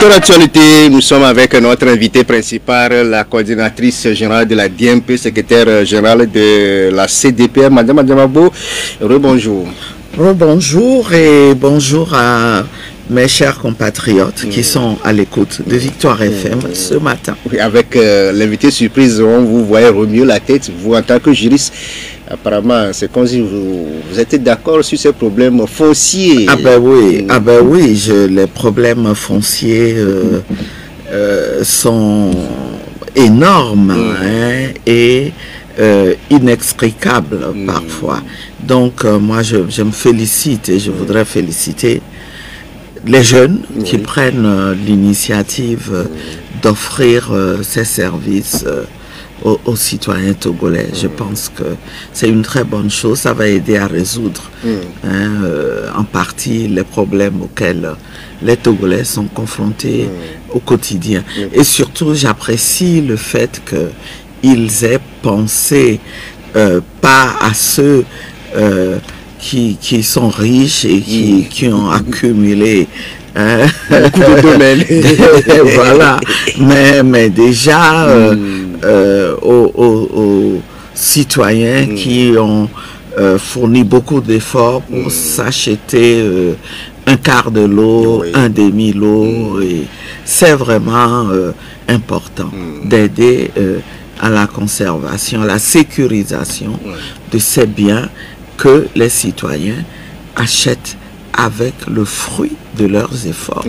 Dans l'actualité, nous sommes avec notre invité principal, la coordinatrice générale de la DMP, secrétaire générale de la CDPR, Madame Adjamabo. Rebonjour. Rebonjour et bonjour à mes chers compatriotes qui sont à l'écoute de Victoire FM ce matin. Oui, avec l'invité surprise, on vous voyez remuer la tête, vous en tant que juriste. Apparemment, c'est comme si vous êtes d'accord sur ces problèmes fonciers. Ah ben oui, les problèmes fonciers sont énormes et inextricables parfois. Donc moi je me félicite et je voudrais féliciter les jeunes qui prennent l'initiative d'offrir ces services aux citoyens togolais. Je pense que c'est une très bonne chose. Ça va aider à résoudre en partie les problèmes auxquels les Togolais sont confrontés au quotidien. Et surtout, j'apprécie le fait qu'ils aient pensé pas à ceux qui sont riches et qui ont accumulé beaucoup de domaines. Voilà. Mais déjà aux citoyens qui ont fourni beaucoup d'efforts pour s'acheter un quart de l'eau, un demi-lot. Et c'est vraiment important d'aider à la conservation, à la sécurisation de ces biens que les citoyens achètent avec le fruit de leurs efforts.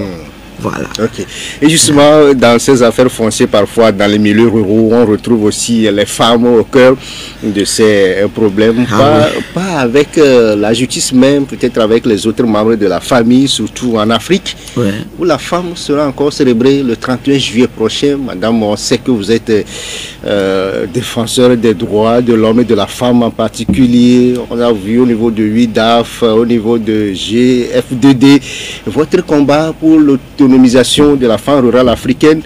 Voilà. Ok. Et justement, dans ces affaires foncières, parfois dans les milieux ruraux, on retrouve aussi les femmes au cœur de ces problèmes. Pas avec la justice même, peut-être avec les autres membres de la famille, surtout en Afrique, où la femme sera encore célébrée le 31 juillet prochain. Madame, on sait que vous êtes défenseur des droits de l'homme et de la femme en particulier. On a vu au niveau de UIDAF, au niveau de GFDD, votre combat pour l'autonomisation de la femme rurale africaine.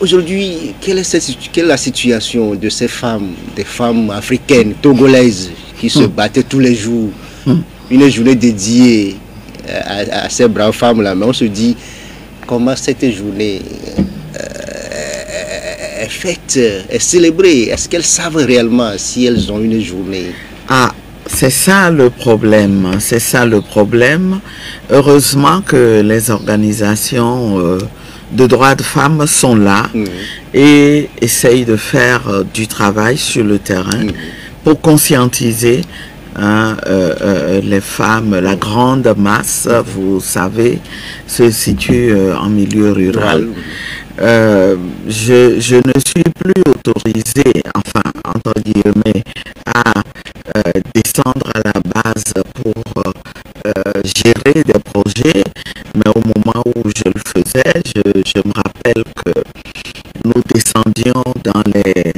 Aujourd'hui, quelle est la situation de ces femmes, des femmes africaines, togolaises, qui se battaient tous les jours? Une journée dédiée à ces braves femmes-là. Mais on se dit, comment cette journée est faite, est célébrée? Est-ce qu'elles savent réellement si elles ont une journée? C'est ça le problème, c'est ça le problème. Heureusement que les organisations de droits de femmes sont là et essayent de faire du travail sur le terrain pour conscientiser les femmes. La grande masse, vous savez, se situe en milieu rural. Je ne suis plus autorisé, enfin, entre guillemets, à descendre à la base pour gérer des projets, mais au moment où je le faisais, je me rappelle que nous descendions dans les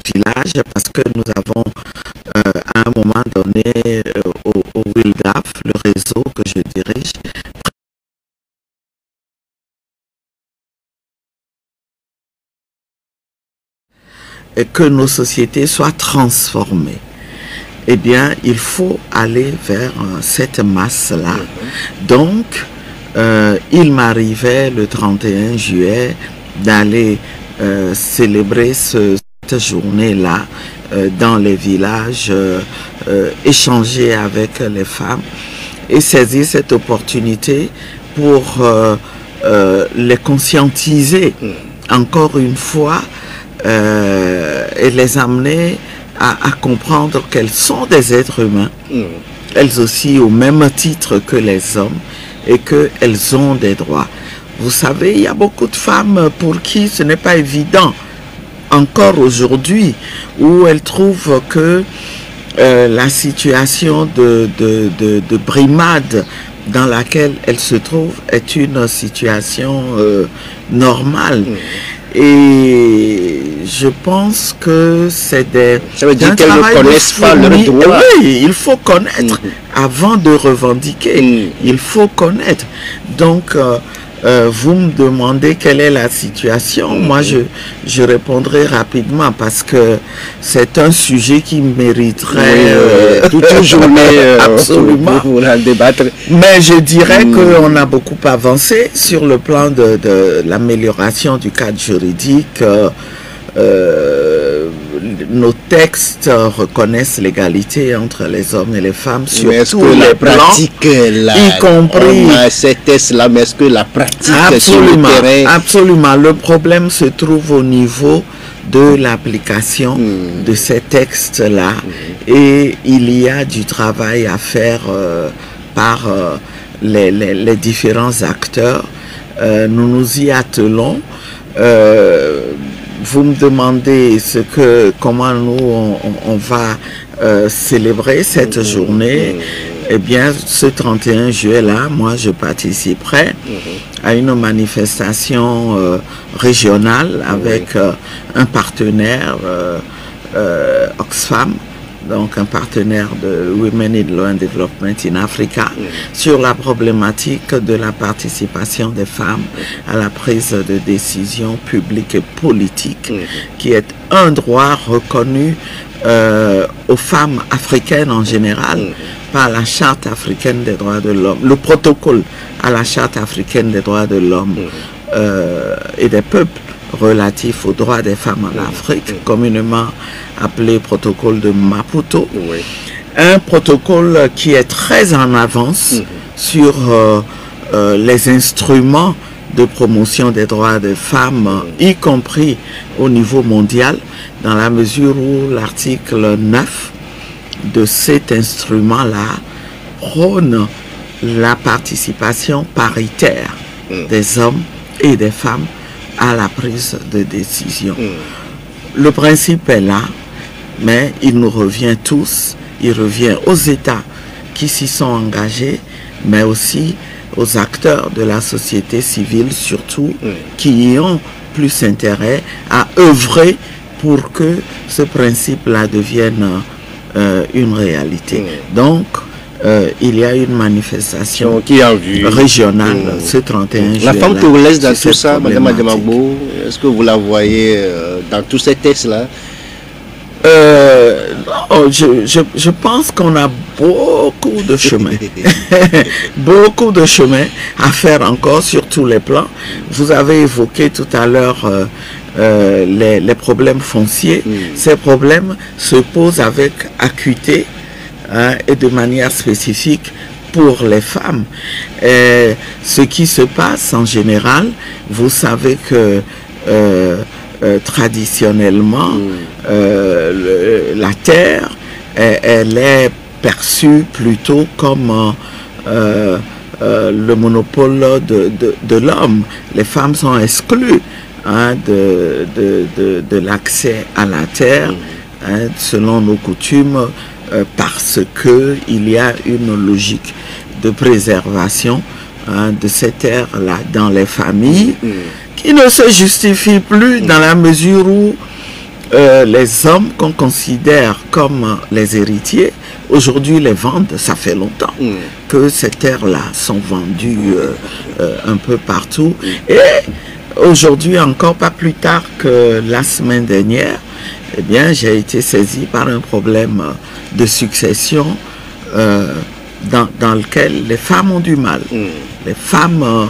villages parce que nous avons à un moment donné au WILDAF, le réseau que je dirige, et que nos sociétés soient transformées. Eh bien, il faut aller vers cette masse-là. Donc, il m'arrivait le 31 juillet d'aller célébrer cette journée-là dans les villages, échanger avec les femmes et saisir cette opportunité pour les conscientiser encore une fois et les amener à comprendre qu'elles sont des êtres humains, elles aussi au même titre que les hommes, et qu'elles ont des droits. Vous savez, il y a beaucoup de femmes pour qui ce n'est pas évident, encore aujourd'hui, où elles trouvent que la situation de brimade dans laquelle elles se trouvent est une situation normale. Et je pense que c'est des... Ça veut dire qu'elles ne connaissent pas leurs droits. Oui, il faut connaître avant de revendiquer. Il faut connaître. Donc, vous me demandez quelle est la situation. Moi, je répondrai rapidement parce que c'est un sujet qui mériterait toute une journée absolument pour en débattre. Mais je dirais qu'on a beaucoup avancé sur le plan de l'amélioration du cadre juridique. Nos textes reconnaissent l'égalité entre les hommes et les femmes sur tous les plans, y compris ces tests-là, mais est-ce que la pratique absolument, sur le terrain... Absolument. Le problème se trouve au niveau de l'application de ces textes-là et il y a du travail à faire par les différents acteurs. Nous nous y attelons. Vous me demandez comment nous on va célébrer cette journée. Eh bien, ce 31 juillet-là, moi, je participerai à une manifestation régionale avec un partenaire, Oxfam, donc un partenaire de Women in Law and Development in Africa, sur la problématique de la participation des femmes à la prise de décision publique et politique, qui est un droit reconnu aux femmes africaines en général par la Charte africaine des droits de l'homme, le protocole à la Charte africaine des droits de l'homme et des peuples relatif aux droits des femmes en Afrique, communément appelé protocole de Maputo. Un protocole qui est très en avance sur les instruments de promotion des droits des femmes, y compris au niveau mondial, dans la mesure où l'article 9 de cet instrument-là prône la participation paritaire des hommes et des femmes à la prise de décision. Le principe est là, mais il nous revient tous, il revient aux États qui s'y sont engagés, mais aussi aux acteurs de la société civile surtout, qui y ont plus intérêt à œuvrer pour que ce principe-là devienne une réalité. Donc, il y a une manifestation régionale ce 31 juillet. La femme congolaise dans tout ça, Madame Ademagbo, est-ce que vous la voyez dans tous ces textes-là? Je pense qu'on a beaucoup de chemin. Beaucoup de chemin à faire encore sur tous les plans. Vous avez évoqué tout à l'heure les problèmes fonciers. Ces problèmes se posent avec acuité et de manière spécifique pour les femmes. Ce qui se passe en général, vous savez que traditionnellement, la terre, elle est perçue plutôt comme le monopole de l'homme. Les femmes sont exclues de l'accès à la terre, selon nos coutumes, parce que il y a une logique de préservation de cette terre-là dans les familles qui ne se justifie plus dans la mesure où les hommes qu'on considère comme les héritiers, aujourd'hui les vendent, ça fait longtemps que ces terres-là sont vendues un peu partout. Et aujourd'hui, encore pas plus tard que la semaine dernière, eh bien, j'ai été saisi par un problème de succession dans lequel les femmes ont du mal. Les femmes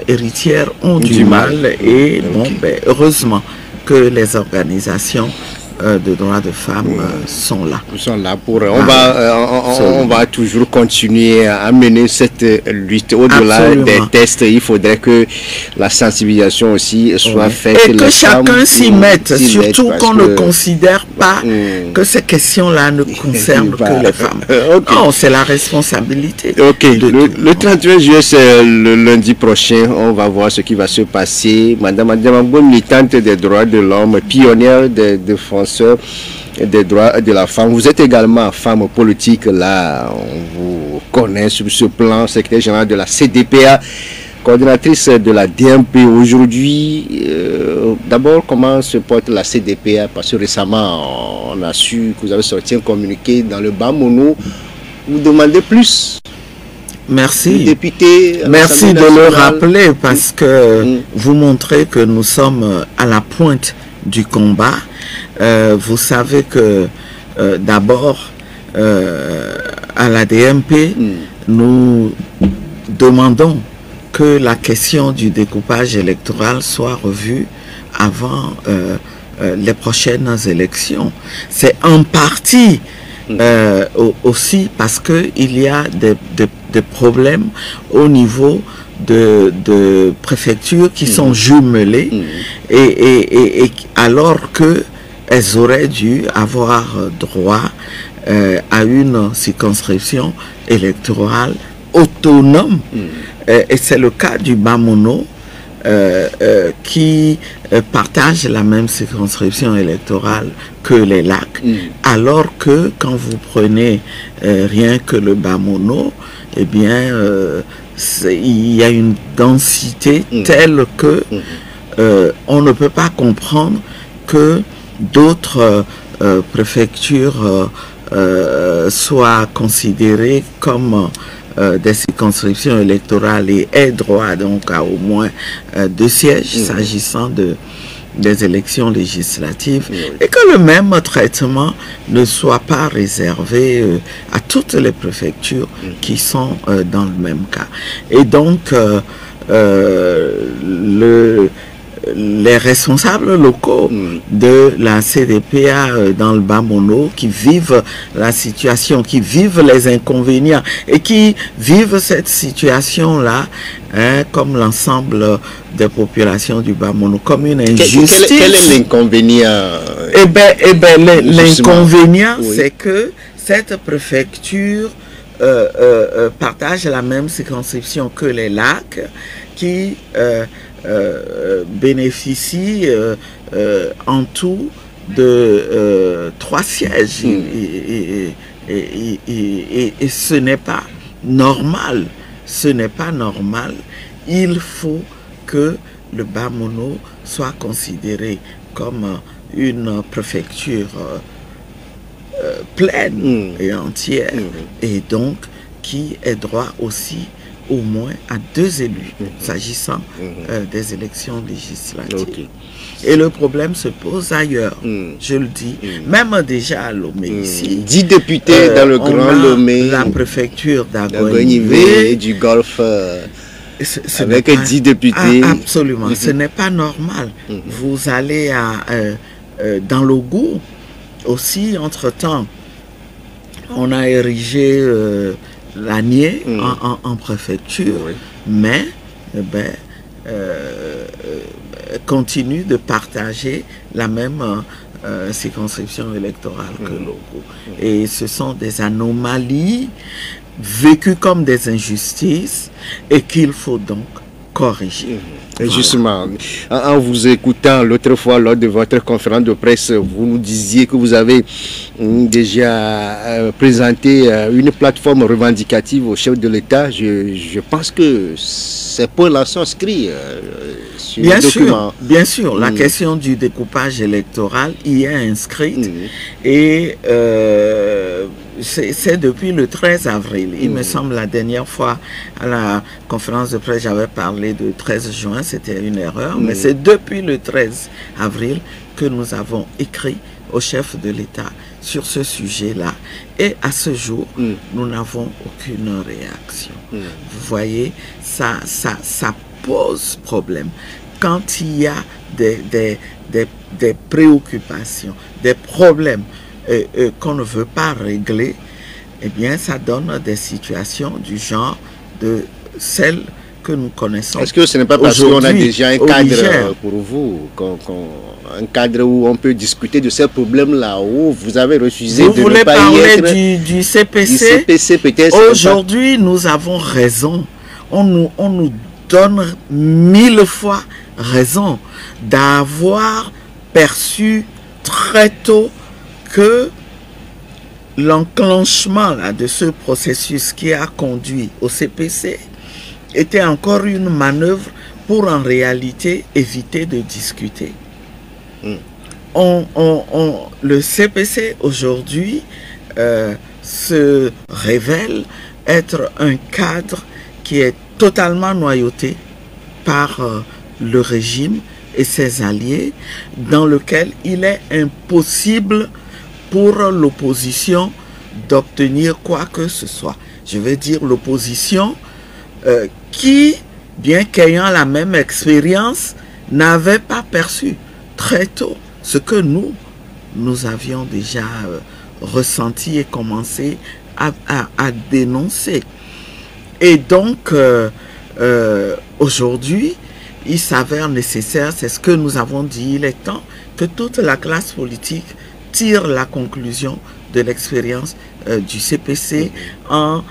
héritières ont du mal. Et bon, ben, heureusement que les organisations de droits de femmes sont là. Ils sont là pour... On va toujours continuer à mener cette lutte. Au-delà des tests, il faudrait que la sensibilisation aussi soit faite. Et que chacun s'y mette, surtout qu'on ne considère pas que ces questions-là ne concernent que les femmes. Non, c'est la responsabilité. Le 31 juillet, c'est le lundi prochain. On va voir ce qui va se passer. Madame Ademagbo, militante des droits de l'homme, pionnière des défenseurs des droits de la femme. Vous êtes également femme politique, là, on vous connaît sur ce plan, secrétaire général de la CDPA, coordinatrice de la DMP aujourd'hui. D'abord, comment se porte la CDPA? Parce que récemment, on a su que vous avez sorti un communiqué dans le Bamono. Vous demandez plus? Merci. Député. Merci de le rappeler parce que vous montrez que nous sommes à la pointe du combat. Vous savez que d'abord, à l'ADMP, nous demandons que la question du découpage électoral soit revue avant les prochaines élections. C'est en partie aussi parce qu'il y a des problèmes au niveau de préfectures qui sont jumelées et alors que elles auraient dû avoir droit à une circonscription électorale autonome. Et c'est le cas du Bamono qui partage la même circonscription électorale que les lacs, alors que quand vous prenez rien que le Bamono, eh bien, il y a une densité telle que on ne peut pas comprendre que d'autres préfectures soient considérées comme des circonscriptions électorales et aient droit donc à au moins 2 sièges s'agissant des élections législatives et que le même traitement ne soit pas réservé à toutes les préfectures qui sont dans le même cas. Et donc les responsables locaux de la CDPA dans le Bamono qui vivent la situation, qui vivent les inconvénients et qui vivent cette situation-là comme l'ensemble des populations du Bamono, comme une injustice. Quel est l'inconvénient? L'inconvénient, c'est que cette préfecture partage la même circonscription que les lacs qui bénéficie en tout de 3 sièges et ce n'est pas normal. Ce n'est pas normal. Il faut que le Bamono soit considéré comme une préfecture pleine et entière et donc qui ait droit aussi au moins à 2 élus s'agissant des élections législatives. Et le problème se pose ailleurs, je le dis, même déjà à Lomé ici. 10 députés dans le Grand Lomé. La préfecture d'Agoignivé et du Golfe avec 10 députés. Absolument, ce n'est pas normal. Vous allez dans l'Ogo aussi, entre-temps, on a érigé Lanier en préfecture, mais continue de partager la même circonscription électorale que l'Ogo. Et ce sont des anomalies vécues comme des injustices et qu'il faut donc corriger. Voilà. Justement, en vous écoutant l'autre fois lors de votre conférence de presse, vous nous disiez que vous avez déjà présenté une plateforme revendicative au chef de l'État. Je pense que ces points-là sont inscrits sur le document. Bien sûr, la question du découpage électoral y est inscrite et c'est depuis le 13 avril. Il me semble la dernière fois à la conférence de presse, j'avais parlé de 13 juin, c'était une erreur, mais c'est depuis le 13 avril que nous avons écrit au chef de l'État sur ce sujet-là. Et à ce jour, nous n'avons aucune réaction. Vous voyez, ça pose problème. Quand il y a des préoccupations, des problèmes qu'on ne veut pas régler, eh bien, ça donne des situations du genre de celles que nous connaissons. Est-ce que ce n'est pas parce qu'on a déjà un cadre pour vous, un cadre où on peut discuter de ces problèmes-là, où vous avez refusé vous de voulez ne pas y être? parler du CPC? Du CPC peut-être. Aujourd'hui, nous avons raison. On nous donne 1000 fois raison d'avoir perçu très tôt que l'enclenchement de ce processus qui a conduit au CPC était encore une manœuvre pour en réalité éviter de discuter. Le CPC aujourd'hui se révèle être un cadre qui est totalement noyauté par le régime et ses alliés, dans lequel il est impossible pour l'opposition d'obtenir quoi que ce soit. Je veux dire l'opposition qui, bien qu'ayant la même expérience, n'avait pas perçu très tôt ce que nous avions déjà ressenti et commencé à dénoncer. Et donc, aujourd'hui, il s'avère nécessaire, c'est ce que nous avons dit, il est temps que toute la classe politique tire la conclusion de l'expérience du CPC en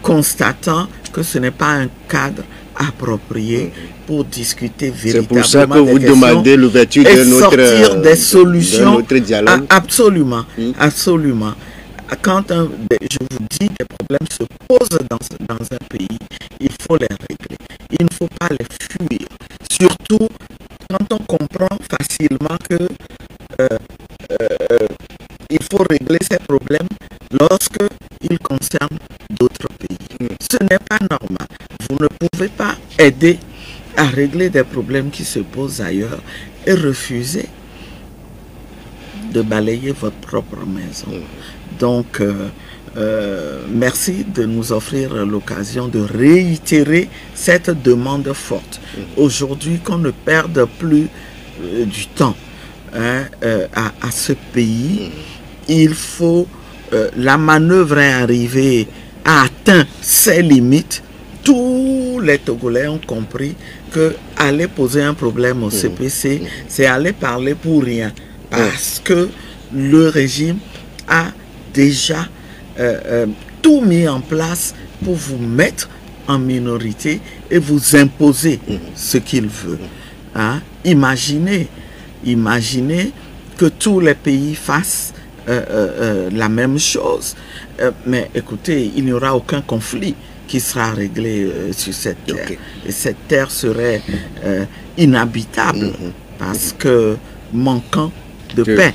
constatant que ce n'est pas un cadre approprié pour discuter véritablement. C'est pour ça que vous demandez l'ouverture de notre sortir des solutions. De notre dialogue. Absolument, absolument. Quand je vous dis des problèmes se posent dans un pays, il faut les régler. Il ne faut pas les fuir. Surtout quand on comprend facilement que il faut régler ces problèmes lorsque ils concernent d'autres pays. Ce n'est pas normal. Vous ne pouvez pas aider à régler des problèmes qui se posent ailleurs et refuser de balayer votre propre maison. Donc, merci de nous offrir l'occasion de réitérer cette demande forte. Aujourd'hui, qu'on ne perde plus du temps à ce pays, il faut... la manœuvre est arrivée, a atteint ses limites. Tous les Togolais ont compris que aller poser un problème au CPC, c'est aller parler pour rien. Parce que le régime a déjà tout mis en place pour vous mettre en minorité et vous imposer ce qu'il veut. Hein? Imaginez que tous les pays fassent la même chose. Mais écoutez, il n'y aura aucun conflit qui sera réglé sur cette terre. Okay. Et cette terre serait inhabitable parce que manquant de paix.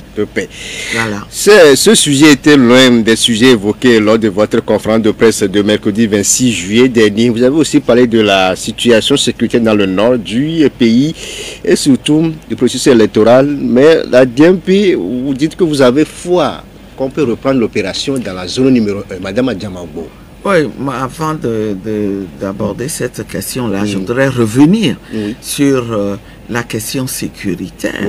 Voilà. Ce sujet était l'un des sujets évoqués lors de votre conférence de presse de mercredi 26 juillet dernier. Vous avez aussi parlé de la situation sécuritaire dans le nord du pays et surtout du processus électoral. Mais la DMP, vous dites que vous avez foi qu'on peut reprendre l'opération dans la zone numéro 1. Madame Adjamabo. Oui, avant d'aborder cette question-là, je voudrais revenir sur la question sécuritaire.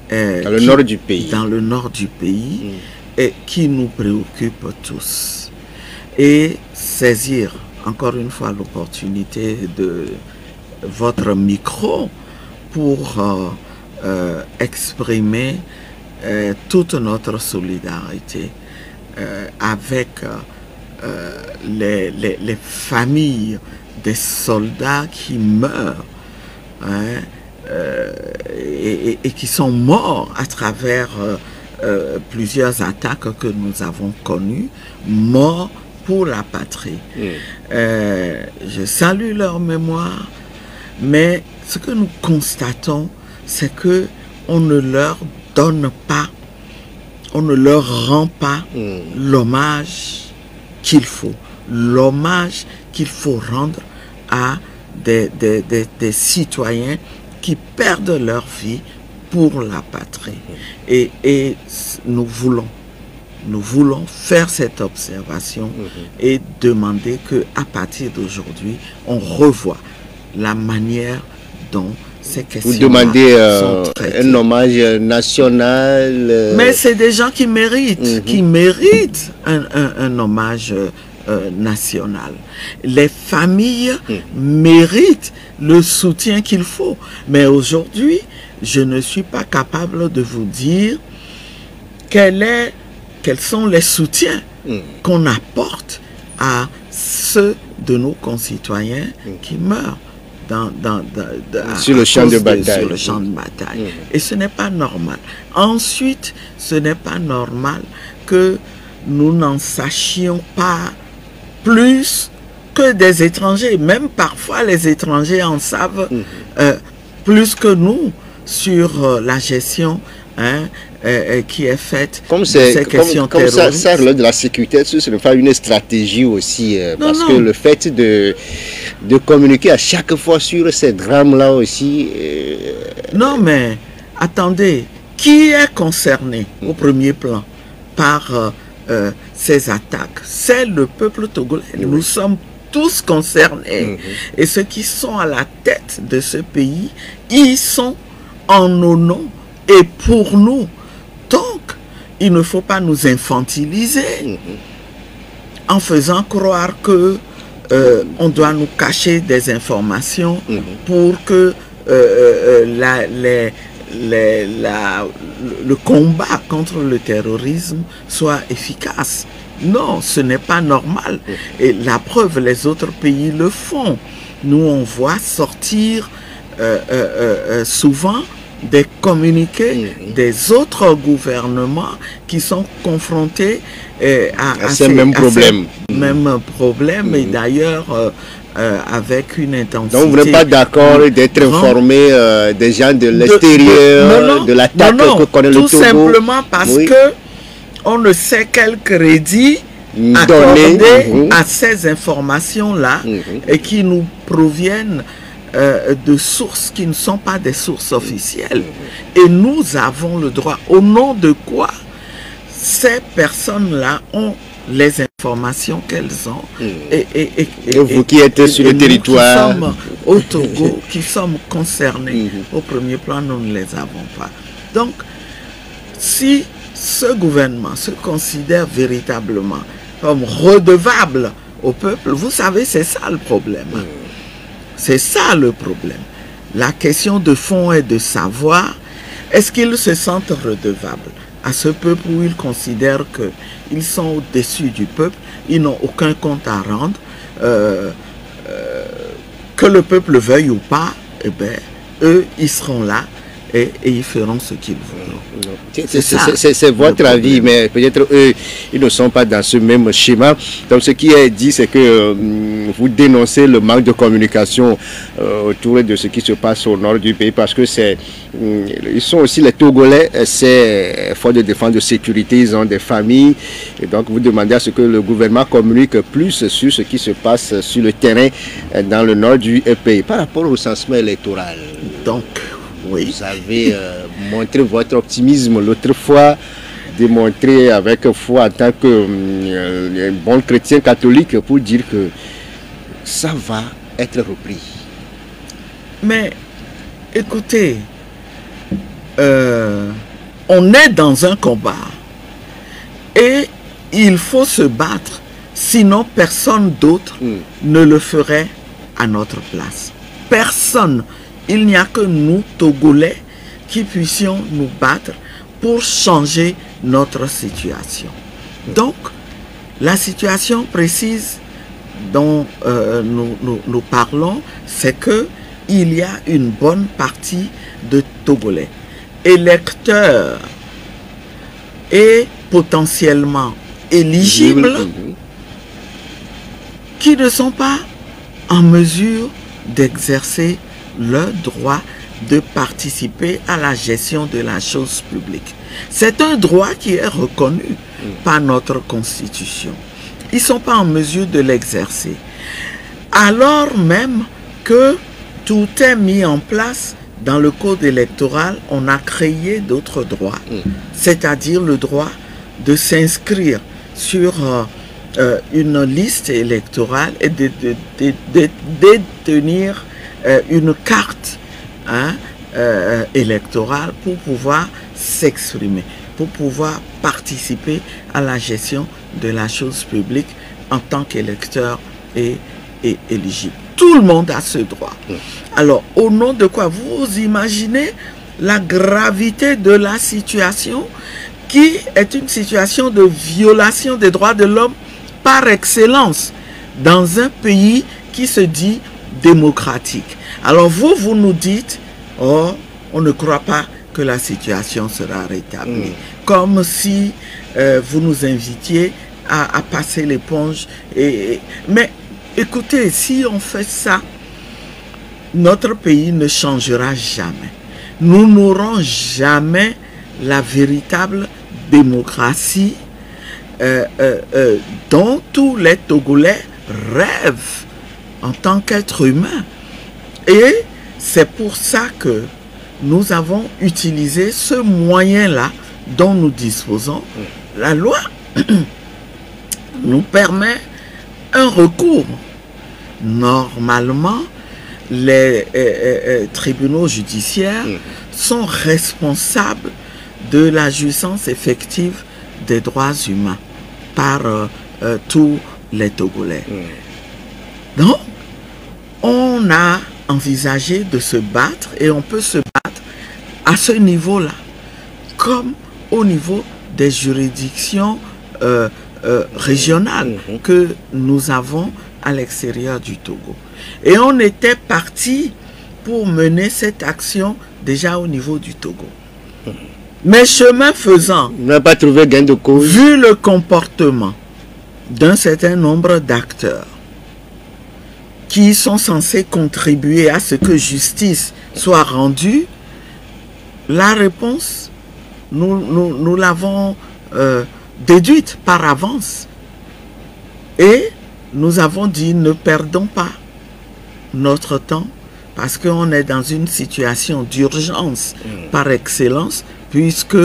Dans le nord du pays. Dans le nord du pays, et qui nous préoccupe tous. Et saisir, encore une fois, l'opportunité de votre micro pour exprimer toute notre solidarité avec les familles des soldats qui meurent et qui sont morts à travers plusieurs attaques que nous avons connues, morts pour la patrie. Je salue leur mémoire, mais ce que nous constatons, c'est que on ne leur donne pas, on ne leur rend pas l'hommage qu'il faut, l'hommage qu'il faut rendre à des citoyens qui perdent leur vie pour la patrie. Et nous voulons faire cette observation et demander qu'à partir d'aujourd'hui, on revoie la manière dont ces questions vous demandez un hommage national. Mais c'est des gens qui méritent, un hommage national. Les familles méritent le soutien qu'il faut. Mais aujourd'hui, je ne suis pas capable de vous dire quels sont les soutiens qu'on apporte à ceux de nos concitoyens qui meurent sur le champ de bataille. Et ce n'est pas normal. Ensuite, ce n'est pas normal que nous n'en sachions pas plus que des étrangers. Même parfois, les étrangers en savent plus que nous sur la gestion hein, qui est faite comme de ces questions terroristes. Ça relève de la sécurité, ce n'est pas une stratégie aussi, parce que le fait de communiquer à chaque fois sur ces drames-là aussi... Non, mais attendez, qui est concerné au premier plan par ces attaques? C'est le peuple togolais. Nous sommes tous concernés. Et ceux qui sont à la tête de ce pays, ils sont en nos noms et pour nous. Donc, il ne faut pas nous infantiliser en faisant croire que on doit nous cacher des informations pour que le combat contre le terrorisme soit efficace. Non, ce n'est pas normal. Et la preuve, les autres pays le font. Nous, on voit sortir souvent des communiqués des autres gouvernements qui sont confrontés à ces mêmes problèmes. Et d'ailleurs, avec une intensité. Donc vous n'êtes pas d'accord d'être informé des gens de l'extérieur, de l'attaque que connaît le Togo? Tout simplement parce que on ne sait quel crédit accorder à ces informations-là et qui nous proviennent de sources qui ne sont pas des sources officielles. Et nous avons le droit, au nom de quoi ces personnes-là ont les informations qu'elles ont. Et vous qui êtes sur le territoire, qui sommes au Togo, qui sommes concernés au premier plan, nous ne les avons pas. Donc, si ce gouvernement se considère véritablement comme redevable au peuple, vous savez, c'est ça le problème. C'est ça le problème. La question de fond est de savoir, est-ce qu'ils se sentent redevables à ce peuple où ils considèrent qu'ils sont au-dessus du peuple, ils n'ont aucun compte à rendre, que le peuple veuille ou pas, eh bien, eux, ils seront là et ils feront ce qu'ils voudront. C'est votre avis, mais peut-être eux, ils ne sont pas dans ce même schéma. Donc ce qui est dit, c'est que vous dénoncez le manque de communication autour de ce qui se passe au nord du pays, parce que ils sont aussi les Togolais, c'est force de défense de sécurité, ils ont des familles, et donc vous demandez à ce que le gouvernement communique plus sur ce qui se passe sur le terrain dans le nord du pays. Par rapport au recensement électoral, donc, oui. Vous avez montré votre optimisme l'autre fois, démontré avec foi en tant que bon chrétien catholique pour dire que ça va être repris. Mais écoutez, on est dans un combat et il faut se battre, sinon personne d'autre ne le ferait à notre place. Personne. Il n'y a que nous, Togolais, qui puissions nous battre pour changer notre situation. Donc, la situation précise dont nous parlons, c'est qu'il y a une bonne partie de Togolais, électeurs et potentiellement éligibles, qui ne sont pas en mesure d'exercer le droit de participer à la gestion de la chose publique. C'est un droit qui est reconnu par notre Constitution. Ils ne sont pas en mesure de l'exercer. Alors même que tout est mis en place dans le code électoral, on a créé d'autres droits, c'est-à-dire le droit de s'inscrire sur une liste électorale et de détenir une carte électorale pour pouvoir s'exprimer, pour pouvoir participer à la gestion de la chose publique en tant qu'électeur et éligible. Tout le monde a ce droit. Alors, au nom de quoi? Vous imaginez la gravité de la situation, qui est une situation de violation des droits de l'homme par excellence dans un pays qui se dit démocratique. Alors vous nous dites, oh, on ne croit pas que la situation sera rétablie. Comme si vous nous invitiez à passer l'éponge. Mais écoutez, si on fait ça, notre pays ne changera jamais. Nous n'aurons jamais la véritable démocratie dont tous les Togolais rêvent en tant qu'être humain. Et c'est pour ça que nous avons utilisé ce moyen-là dont nous disposons. La loi nous permet un recours. Normalement, les tribunaux judiciaires sont responsables de la jouissance effective des droits humains par tous les Togolais. Donc, on a envisagé de se battre, et on peut se battre à ce niveau-là, comme au niveau des juridictions régionales que nous avons à l'extérieur du Togo. Et on était parti pour mener cette action déjà au niveau du Togo. Mais chemin faisant, on n'a pas trouvé gain de cause. Vu le comportement d'un certain nombre d'acteurs qui sont censés contribuer à ce que justice soit rendue, la réponse, nous l'avons déduite par avance. Et nous avons dit, ne perdons pas notre temps, parce qu'on est dans une situation d'urgence par excellence, puisque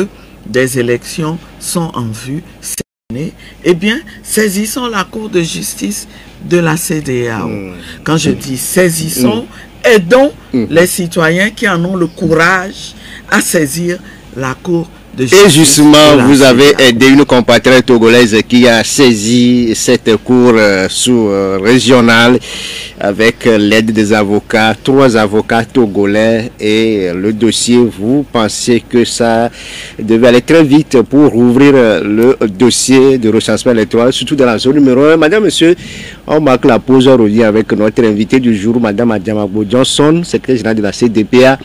des élections sont en vue cette année. Eh bien, saisissons la Cour de justice de la CEDEAO. Quand je dis saisissons, aidons les citoyens qui en ont le courage à saisir la Cour de justice. Et justement, vous avez aidé une compatriote togolaise qui a saisi cette Cour sous-régionale avec l'aide des avocats, 3 avocats togolais, et le dossier, vous pensez que ça devait aller très vite pour ouvrir le dossier de recensement électoral, surtout dans la zone numéro 1. Madame, monsieur, on marque la pause, on revient avec notre invité du jour, Madame Adjamagbo Johnson, secrétaire générale de la CDPA,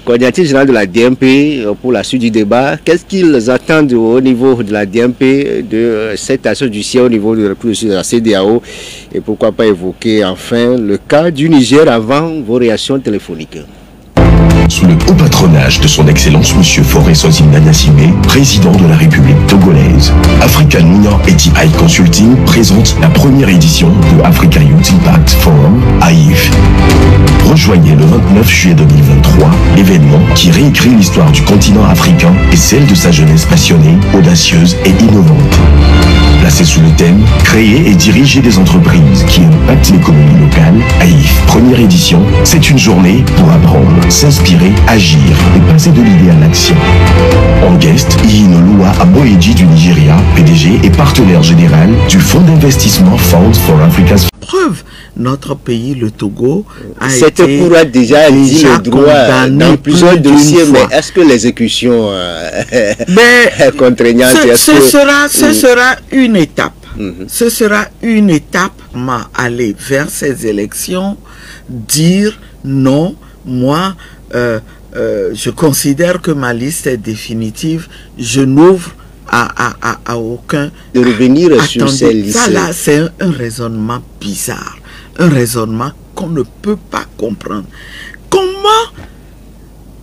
coordinatrice générale de la DMP, pour la suite du débat. Qu'est-ce qu'ils attendent au niveau de la DMP, de cette action judiciaire au niveau de la CEDEAO, et pourquoi pas évoquer enfin le cas du Niger avant vos réactions téléphoniques? Sous le haut patronage de son Excellence M. Faure Sozimna Nassimé, président de la République togolaise, African Union ETI Consulting présente la première édition de Africa Youth Impact Forum, AIF. Rejoignez le 29 juillet 2023 l'événement qui réécrit l'histoire du continent africain et celle de sa jeunesse passionnée, audacieuse et innovante. Placé sous le thème « Créer et diriger des entreprises qui impactent l'économie locale », AIF, première édition, c'est une journée pour apprendre, s'inspirer, agir et passer de l'idée à l'action. En guest, Ihinoluwa Aboyeji du Nigeria, PDG et partenaire général du fonds d'investissement Fund for Africa's. Preuve, notre pays, le Togo, a cette été Cour a déjà dit le droit dans plusieurs dossiers, mais est-ce que l'exécution est contraignante? Ce sera une étape. Ce sera une étape à aller vers ces élections, dire non, moi, je considère que ma liste est définitive, je n'ouvre à aucun. De revenir sur ces listes. Ça là, c'est un raisonnement bizarre, un raisonnement qu'on ne peut pas comprendre. Comment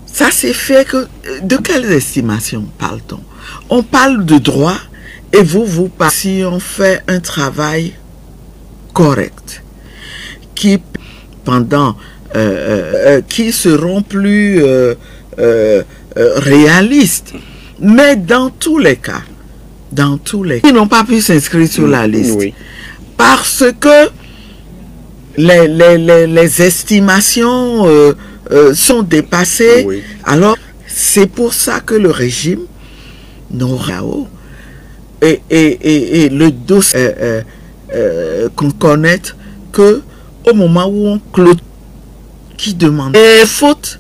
ça s'est fait que, de quelles estimations parle-t-on? On parle de droit et vous parlez, si on fait un travail correct, qui pendant qui seront plus réalistes. Mais dans tous les cas, ils n'ont pas pu s'inscrire sur la liste. Oui. Parce que les estimations sont dépassées. Oui. Alors, c'est pour ça que le régime n'aura et le dossier qu'on connaît que au moment où on clôt qui demande. Les fautes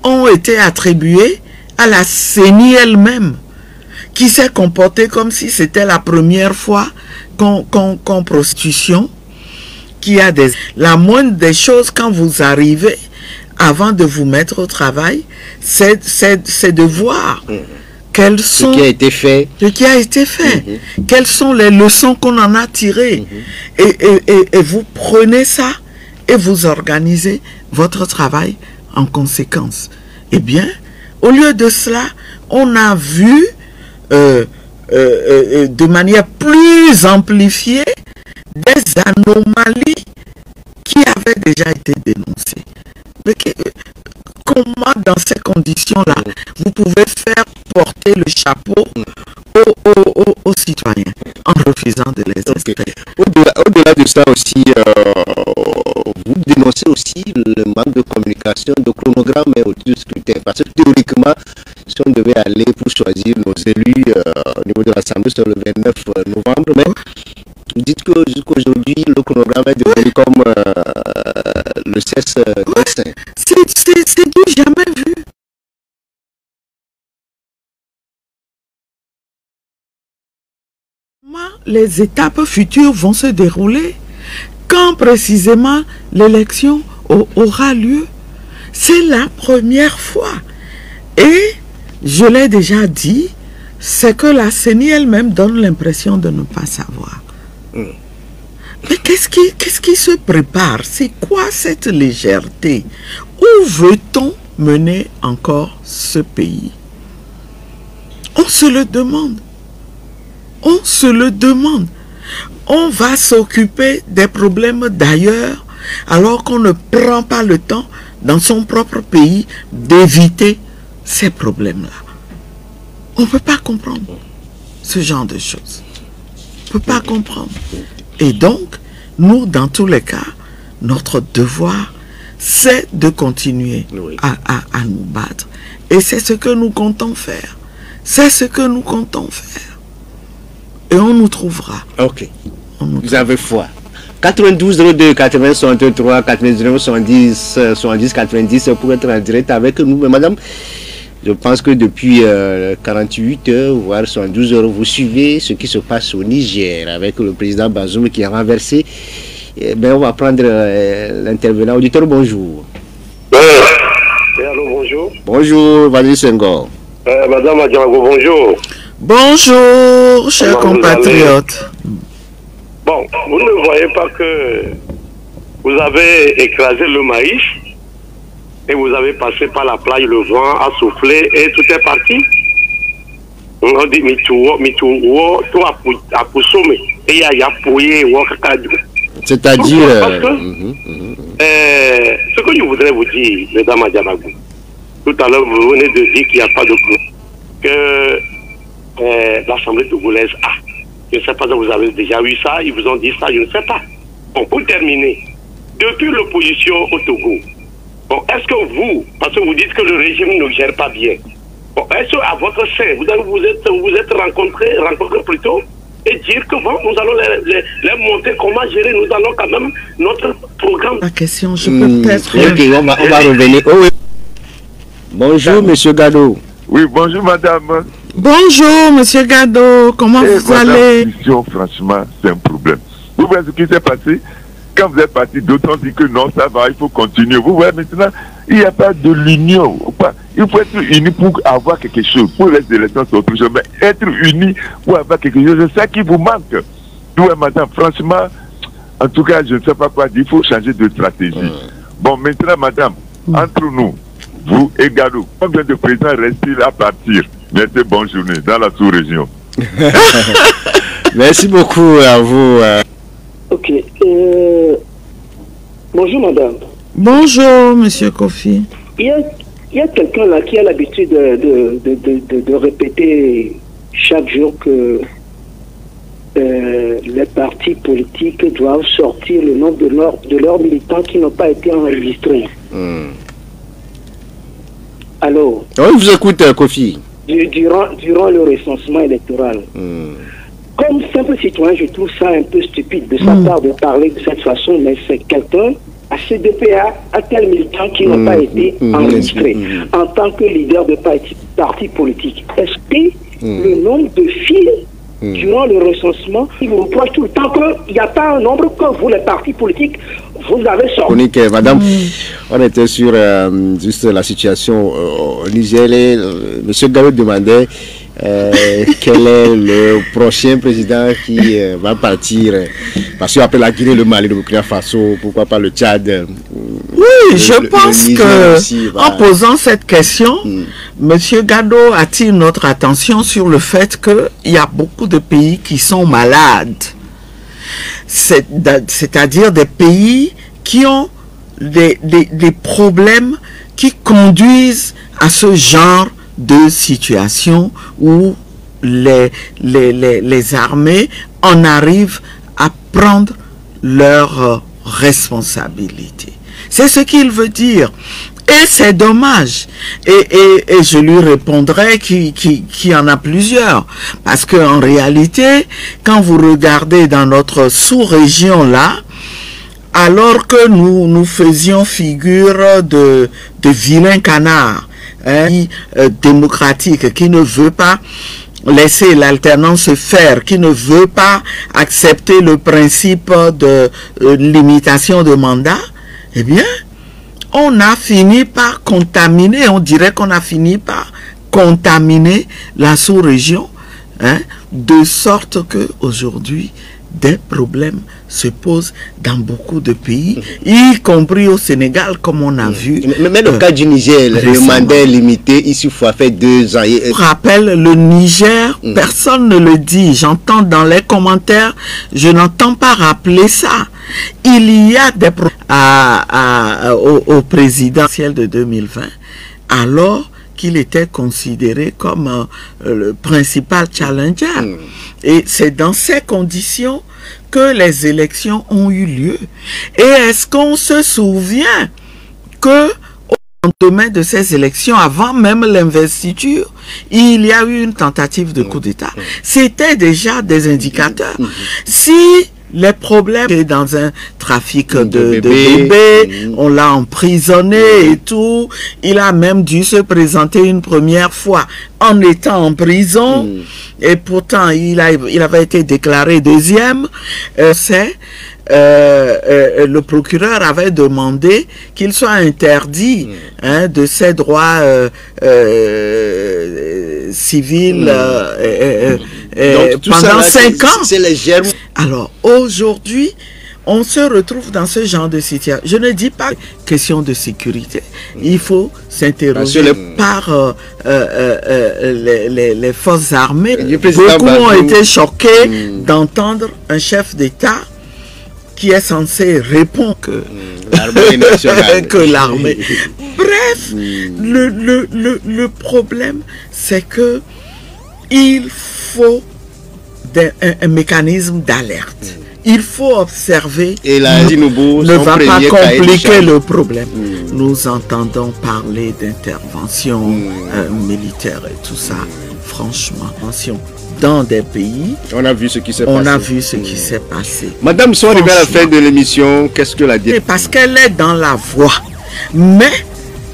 ont été attribuées à la CENI elle-même, qui s'est comportée comme si c'était la première fois qu'on prostitution, qui a des... La moindre des choses quand vous arrivez, avant de vous mettre au travail, c'est de voir quelles sont... Ce qui a été fait. Ce qui a été fait. Quelles sont les leçons qu'on en a tirées. Et vous prenez ça et vous organisez votre travail en conséquence. Eh bien, au lieu de cela, on a vu de manière plus amplifiée des anomalies qui avaient déjà été dénoncées. Mais comment, dans ces conditions-là, vous pouvez faire porter le chapeau aux citoyens en refusant de les espérer? Au-delà de ça aussi, vous dénoncez aussi le manque de communication, de chronogramme autour du scrutin. Parce que théoriquement, si on devait aller pour choisir nos élus au niveau de l'Assemblée sur le 29 novembre, mais vous dites que jusqu'aujourd'hui, le chronogramme est devenu comme le cesse destin. C'est du jamais vu. Les étapes futures vont se dérouler quand précisément l'élection aura lieu. C'est la première fois. Et je l'ai déjà dit, c'est que la CENI elle-même donne l'impression de ne pas savoir. Mais qu'est-ce qui se prépare? C'est quoi cette légèreté? Où veut-on mener encore ce pays? On se le demande. On se le demande. On va s'occuper des problèmes d'ailleurs alors qu'on ne prend pas le temps dans son propre pays d'éviter ces problèmes-là. On ne peut pas comprendre ce genre de choses. On ne peut pas comprendre. Et donc, nous, dans tous les cas, notre devoir, c'est de continuer à nous battre. Et c'est ce que nous comptons faire. C'est ce que nous comptons faire. Et on nous trouvera. Ok. Vous avez foi. 92 02 80 63 99 70 70 90 pour être en direct avec nous. Mais madame, je pense que depuis 48 heures, voire 72 heures, vous suivez ce qui se passe au Niger avec le président Bazoum qui a renversé. On va prendre l'intervenant. Auditeur, bonjour. Allô, bonjour. Bonjour, Valérie Senghor. Madame Adjarago, bonjour. Bonjour, chers compatriotes. Bon, vous ne voyez pas que vous avez écrasé le maïs et vous avez passé par la plage, le vent a soufflé et tout est parti. On dit c'est-à-dire ce que je voudrais vous dire, mesdames Adjarago, tout à l'heure vous venez de dire qu'il n'y a pas de que l'Assemblée togolaise a. Je ne sais pas si vous avez déjà vu ça, ils vous ont dit ça, je ne sais pas. Bon, pour terminer, depuis l'opposition au Togo, bon, est-ce que vous, parce que vous dites que le régime ne gère pas bien, bon, est-ce qu'à votre sein, vous êtes rencontrés plutôt et dire que bon, nous allons les monter, comment gérer, nous allons quand même notre programme. La question, je peux peut-être... Ok, on va revenir. Oh, oui. Bonjour, monsieur Gado. Oui, bonjour madame. Bonjour monsieur Gado, comment vous allez? Franchement, c'est un problème. Vous voyez ce qui s'est passé? Quand vous êtes parti, d'autres ont dit que non, ça va, il faut continuer. Vous voyez maintenant, il n'y a pas de l'union. Il faut être unis pour avoir quelque chose. Pour les élections, c'est autre chose. Mais être unis pour avoir quelque chose, c'est ça qui vous manque. Oui, madame, franchement, en tout cas, je ne sais pas quoi dire, il faut changer de stratégie. Bon, maintenant, madame, entre nous, vous et Gado, combien de présidents restent-ils à partir? Merci, bonne journée dans la sous-région. Merci beaucoup à vous. Ok. Bonjour madame. Bonjour monsieur Kofi. Il y a quelqu'un là qui a l'habitude de répéter chaque jour que les partis politiques doivent sortir le nom de leurs militants qui n'ont pas été enregistrés. Alors, oui, je vous écoute, Kofi. Durant le recensement électoral, comme simple citoyen, je trouve ça un peu stupide de sa part de parler de cette façon, mais c'est quelqu'un, à CDPA, à tel militant qui n'ont pas été enregistrés en tant que leader de parti politique. Est-ce que le nombre de fils durant le recensement, il vous reproche tout le temps qu'il n'y a pas un nombre que vous, les partis politiques, vous avez sorti. Madame, on était sur juste la situation au Niger. Monsieur Gallo demandait quel est le prochain président qui va partir? Parce qu'après la Guinée, le Mali, le Burkina Faso, pourquoi pas le Tchad? Oui, je pense que aussi, en posant cette question, M. Gado attire notre attention sur le fait qu'il y a beaucoup de pays qui sont malades. C'est-à-dire des pays qui ont des problèmes qui conduisent à ce genre de situation où les armées en arrivent à prendre leurs responsabilités. C'est ce qu'il veut dire. Et c'est dommage. Et je lui répondrai qu'il y en a plusieurs. Parce qu'en réalité, quand vous regardez dans notre sous-région là, alors que nous faisions figure de vilains canards, démocratique, qui ne veut pas laisser l'alternance se faire, qui ne veut pas accepter le principe de limitation de mandat, eh bien, on a fini par contaminer, on dirait qu'on a fini par contaminer la sous-région, de sorte que aujourd'hui des problèmes se posent dans beaucoup de pays, y compris au Sénégal, comme on a vu. Mais le cas du Niger, le mandat est limité, ici il faut faire 2 ans. Je rappelle, le Niger, personne ne le dit. J'entends dans les commentaires, je n'entends pas rappeler ça. Il y a des problèmes au présidentiel de 2020, alors qu'il était considéré comme le principal challenger. Et c'est dans ces conditions que les élections ont eu lieu. Et est-ce qu'on se souvient que au lendemain de ces élections, avant même l'investiture, il y a eu une tentative de coup d'État? C'était déjà des indicateurs. Si les problèmes dans un trafic de bébés, on l'a emprisonné et tout. Il a même dû se présenter une première fois en étant en prison. Et pourtant, il avait été déclaré deuxième. Le procureur avait demandé qu'il soit interdit de ses droits civils pendant 5 ans. C'est les germes. Alors aujourd'hui, on se retrouve dans ce genre de situation. Je ne dis pas question de sécurité. Il faut s'interroger par les forces armées. Beaucoup ont été choqués d'entendre un chef d'État qui est censé répondre que l'armée. Bref, le problème, c'est que il faut un mécanisme d'alerte. Il faut observer. Et la Tinubu ne va pas compliquer le problème. Nous entendons parler d'intervention militaire et tout ça. Franchement, dans des pays, on a vu ce qui s'est passé. Madame, si on arrive à la fin de l'émission, qu'est-ce que la dit? Parce qu'elle est dans la voie. Mais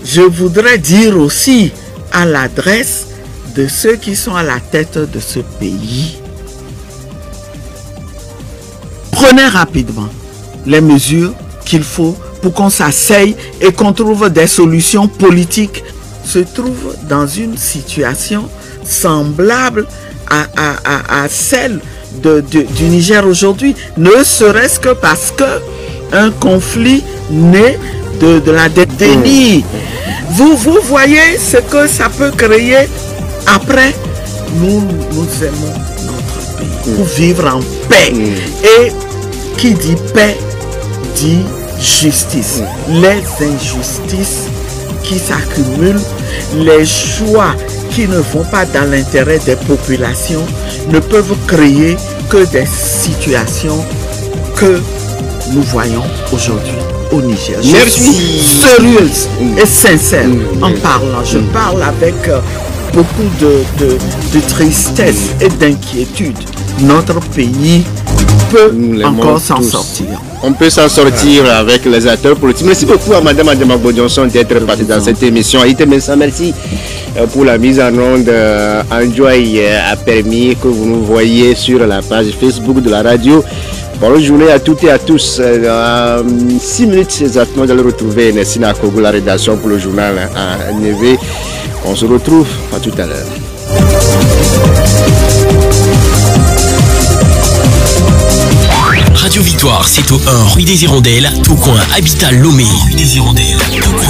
je voudrais dire aussi à l'adresse de ceux qui sont à la tête de ce pays, prenez rapidement les mesures qu'il faut pour qu'on s'asseye et qu'on trouve des solutions politiques. Se trouve dans une situation semblable à celle du Niger aujourd'hui, ne serait-ce que parce que un conflit né de la déni. Vous voyez ce que ça peut créer. Après, nous aimons notre pays pour vivre en paix. Et qui dit paix dit justice. Les injustices qui s'accumulent, les choix qui ne vont pas dans l'intérêt des populations ne peuvent créer que des situations que nous voyons aujourd'hui au Niger. Je suis sérieuse et sincère en parlant. Je parle avec beaucoup de tristesse et d'inquiétude. Notre pays peut encore s'en sortir. On peut s'en sortir avec les acteurs politiques. Merci beaucoup à Madame Adjama Bodjonson d'être partie dans cette émission. Aïté Mensa, merci pour la mise en onde. Enjoy a permis que vous nous voyez sur la page Facebook de la radio. Bonne journée à toutes et à tous. Dans 6 minutes exactement, vous allez retrouver Nessina Kogo, la rédaction pour le journal à Neve. On se retrouve à tout à l'heure. Radio Victoire, c'est au 1 rue des Hirondelles, tout coin Habitat Lomé. Rue des Hirondelles, tout coin.